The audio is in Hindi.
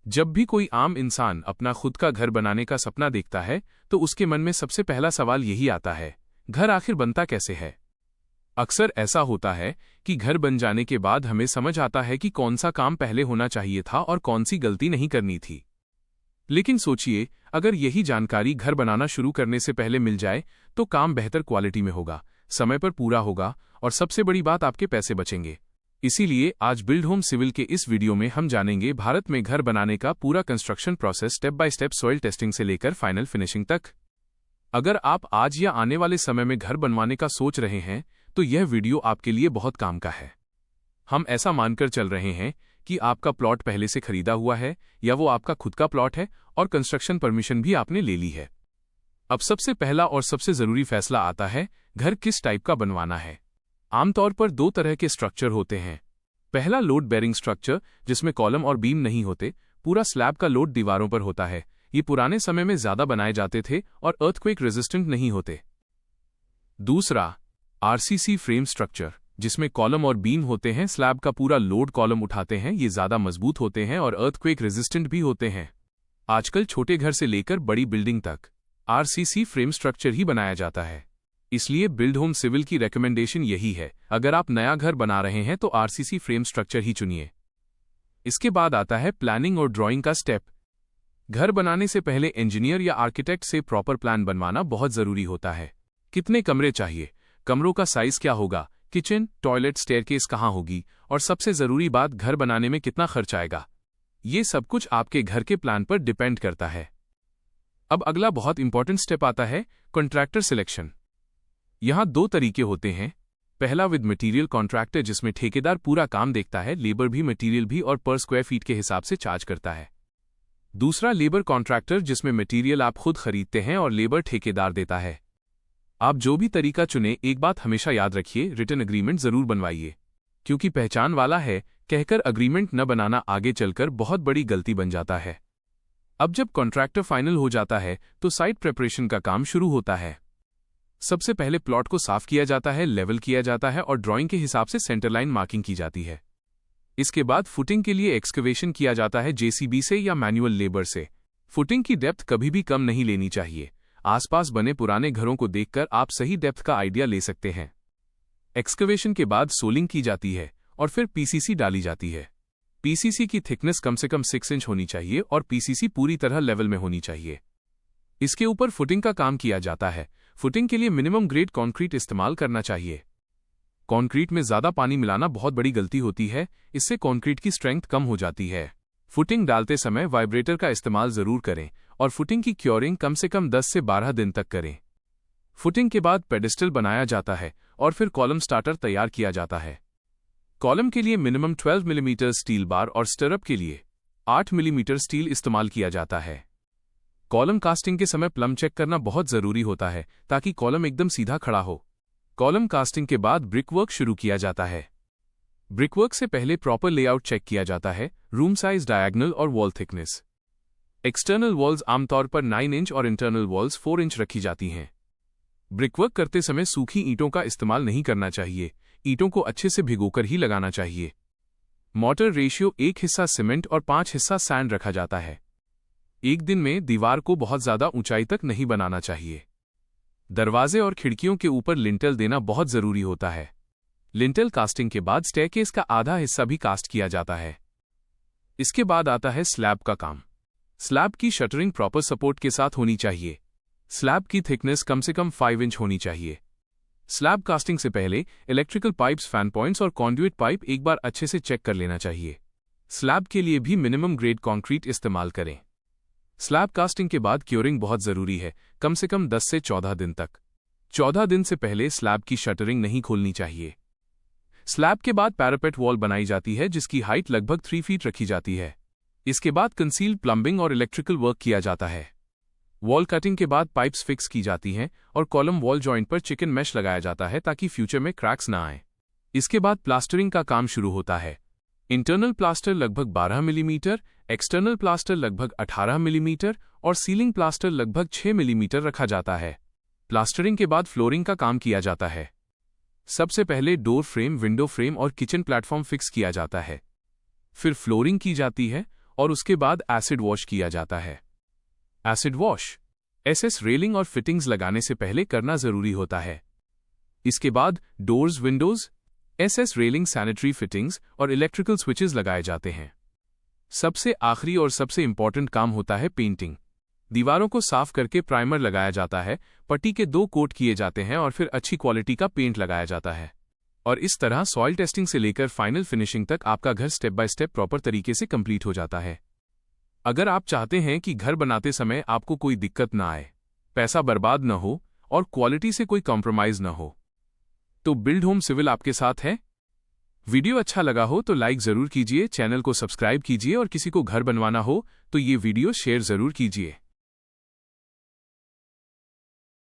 जब भी कोई आम इंसान अपना खुद का घर बनाने का सपना देखता है तो उसके मन में सबसे पहला सवाल यही आता है, घर आखिर बनता कैसे है। अक्सर ऐसा होता है कि घर बन जाने के बाद हमें समझ आता है कि कौन सा काम पहले होना चाहिए था और कौन सी गलती नहीं करनी थी। लेकिन सोचिए, अगर यही जानकारी घर बनाना शुरू करने से पहले मिल जाए तो काम बेहतर क्वालिटी में होगा, समय पर पूरा होगा और सबसे बड़ी बात, आपके पैसे बचेंगे। इसीलिए आज बिल्ड होम सिविल के इस वीडियो में हम जानेंगे भारत में घर बनाने का पूरा construction process, step by step, soil testing से लेकर फाइनल फिनिशिंग तक। अगर आप आज या आने वाले समय में घर बनवाने का सोच रहे हैं तो यह वीडियो आपके लिए बहुत काम का है। हम ऐसा मानकर चल रहे हैं कि आपका प्लॉट पहले से खरीदा हुआ है या वो आपका खुद का प्लॉट है और कंस्ट्रक्शन परमिशन भी आपने ले ली है। अब सबसे पहला और सबसे जरूरी फैसला आता है, घर किस टाइप का बनवाना है। आमतौर पर दो तरह के स्ट्रक्चर होते हैं। पहला लोड बेरिंग स्ट्रक्चर, जिसमें कॉलम और बीम नहीं होते, पूरा स्लैब का लोड दीवारों पर होता है। ये पुराने समय में ज्यादा बनाए जाते थे और अर्थक्वेक रेजिस्टेंट नहीं होते। दूसरा आरसीसी फ्रेम स्ट्रक्चर, जिसमें कॉलम और बीम होते हैं, स्लैब का पूरा लोड कॉलम उठाते हैं। ये ज्यादा मजबूत होते हैं और अर्थक्वेक रेजिस्टेंट भी होते हैं। आजकल छोटे घर से लेकर बड़ी बिल्डिंग तक आरसीसी फ्रेम स्ट्रक्चर ही बनाया जाता है। इसलिए बिल्ड होम सिविल की रिकमेंडेशन यही है, अगर आप नया घर बना रहे हैं तो आरसीसी फ्रेम स्ट्रक्चर ही चुनिए। इसके बाद आता है प्लानिंग और ड्राइंग का स्टेप। घर बनाने से पहले इंजीनियर या आर्किटेक्ट से प्रॉपर प्लान बनवाना बहुत जरूरी होता है। कितने कमरे चाहिए, कमरों का साइज क्या होगा, किचन, टॉयलेट, स्टेयरकेस कहाँ होगी और सबसे जरूरी बात, घर बनाने में कितना खर्च आएगा। ये सब कुछ आपके घर के प्लान पर डिपेंड करता है। अब अगला बहुत इंपॉर्टेंट स्टेप आता है, कॉन्ट्रैक्टर सिलेक्शन। यहां दो तरीके होते हैं। पहला विद मटेरियल कॉन्ट्रैक्टर, जिसमें ठेकेदार पूरा काम देखता है, लेबर भी, मटेरियल भी और पर स्क्वायर फीट के हिसाब से चार्ज करता है। दूसरा लेबर कॉन्ट्रैक्टर, जिसमें मटेरियल आप खुद खरीदते हैं और लेबर ठेकेदार देता है। आप जो भी तरीका चुने, एक बात हमेशा याद रखिए, रिटन एग्रीमेंट जरूर बनवाइए, क्योंकि पहचान वाला है कहकर एग्रीमेंट न बनाना आगे चलकर बहुत बड़ी गलती बन जाता है। अब जब कॉन्ट्रैक्टर फाइनल हो जाता है तो साइट प्रिपरेशन का काम शुरू होता है। सबसे पहले प्लॉट को साफ किया जाता है, लेवल किया जाता है और ड्राइंग के हिसाब से सेंटर लाइन मार्किंग की जाती है। इसके बाद फुटिंग के लिए एक्सकवेशन किया जाता है, जेसीबी से या मैनुअल लेबर से। फुटिंग की डेप्थ कभी भी कम नहीं लेनी चाहिए। आसपास बने पुराने घरों को देखकर आप सही डेप्थ का आइडिया ले सकते हैं। एक्सकवेशन के बाद सोलिंग की जाती है और फिर पीसीसी डाली जाती है। पीसीसी की थिकनेस कम से कम 6 इंच होनी चाहिए और पीसीसी पूरी तरह लेवल में होनी चाहिए। इसके ऊपर फुटिंग का काम किया जाता है। फुटिंग के लिए मिनिमम ग्रेड कंक्रीट इस्तेमाल करना चाहिए। कंक्रीट में ज्यादा पानी मिलाना बहुत बड़ी गलती होती है, इससे कंक्रीट की स्ट्रेंथ कम हो जाती है। फुटिंग डालते समय वाइब्रेटर का इस्तेमाल जरूर करें और फुटिंग की क्योरिंग कम से कम 10 से 12 दिन तक करें। फुटिंग के बाद पेडेस्टल बनाया जाता है और फिर कॉलम स्टार्टर तैयार किया जाता है। कॉलम के लिए मिनिमम 12 मिलीमीटर स्टील बार और स्टरअप के लिए 8 मिलीमीटर स्टील इस्तेमाल किया जाता है। कॉलम कास्टिंग के समय प्लम चेक करना बहुत जरूरी होता है ताकि कॉलम एकदम सीधा खड़ा हो। कॉलम कास्टिंग के बाद ब्रिकवर्क शुरू किया जाता है। ब्रिकवर्क से पहले प्रॉपर लेआउट चेक किया जाता है, रूम साइज, डायगोनल और वॉल थिकनेस। एक्सटर्नल वॉल्स आमतौर पर 9 इंच और इंटरनल वॉल्स 4 इंच रखी जाती हैं। ब्रिकवर्क करते समय सूखी ईंटों का इस्तेमाल नहीं करना चाहिए, ईंटों को अच्छे से भिगोकर ही लगाना चाहिए। मॉर्टर रेशियो 1 हिस्सा सीमेंट और 5 हिस्सा सैंड रखा जाता है। एक दिन में दीवार को बहुत ज्यादा ऊंचाई तक नहीं बनाना चाहिए। दरवाजे और खिड़कियों के ऊपर लिंटल देना बहुत जरूरी होता है। लिंटल कास्टिंग के बाद स्टेयरकेस का आधा हिस्सा भी कास्ट किया जाता है। इसके बाद आता है स्लैब का काम। स्लैब की शटरिंग प्रॉपर सपोर्ट के साथ होनी चाहिए। स्लैब की थिकनेस कम से कम 5 इंच होनी चाहिए। स्लैब कास्टिंग से पहले इलेक्ट्रिकल पाइप्स, फैन पॉइंट्स और कॉन्ड्यूइट पाइप एक बार अच्छे से चेक कर लेना चाहिए। स्लैब के लिए भी मिनिमम ग्रेड कंक्रीट इस्तेमाल करें। स्लैब कास्टिंग के बाद क्योरिंग बहुत जरूरी है, कम से कम 10 से 14 दिन तक। 14 दिन से पहले स्लैब की शटरिंग नहीं खोलनी चाहिए। स्लैब के बाद पैरापेट वॉल बनाई जाती है, जिसकी हाइट लगभग 3 फीट रखी जाती है। इसके बाद कंसील्ड प्लम्बिंग और इलेक्ट्रिकल वर्क किया जाता है। वॉल कटिंग के बाद पाइप्स फिक्स की जाती हैं और कॉलम वॉल जॉइंट पर चिकन मैश लगाया जाता है ताकि फ्यूचर में क्रैक्स ना आए। इसके बाद प्लास्टरिंग का काम शुरू होता है। इंटरनल प्लास्टर लगभग 12 मिलीमीटर, एक्सटर्नल प्लास्टर लगभग 18 मिलीमीटर और सीलिंग प्लास्टर लगभग 6 मिलीमीटर रखा जाता है। प्लास्टरिंग के बाद फ्लोरिंग का काम किया जाता है। सबसे पहले डोर फ्रेम, विंडो फ्रेम और किचन प्लेटफॉर्म फिक्स किया जाता है। फिर फ्लोरिंग की जाती है और उसके बाद एसिड वॉश किया जाता है। एसिड वॉश एसएस रेलिंग और फिटिंग्स लगाने से पहले करना जरूरी होता है। इसके बाद doors, Windows, SS railing, sanitary fittings और इलेक्ट्रिकल स्विचेस लगाए जाते हैं। सबसे आखिरी और सबसे इंपॉर्टेंट काम होता है पेंटिंग। दीवारों को साफ करके प्राइमर लगाया जाता है, पट्टी के 2 कोट किए जाते हैं और फिर अच्छी क्वालिटी का पेंट लगाया जाता है। और इस तरह सॉइल टेस्टिंग से लेकर फाइनल फिनिशिंग तक आपका घर स्टेप बाय स्टेप प्रॉपर तरीके से कंप्लीट हो जाता है। अगर आप चाहते हैं कि घर बनाते समय आपको कोई दिक्कत ना आए, पैसा बर्बाद न हो और क्वालिटी से कोई कॉम्प्रोमाइज न हो, तो बिल्ड होम सिविल आपके साथ है। वीडियो अच्छा लगा हो तो लाइक जरूर कीजिए, चैनल को सब्सक्राइब कीजिए और किसी को घर बनवाना हो तो ये वीडियो शेयर जरूर कीजिए।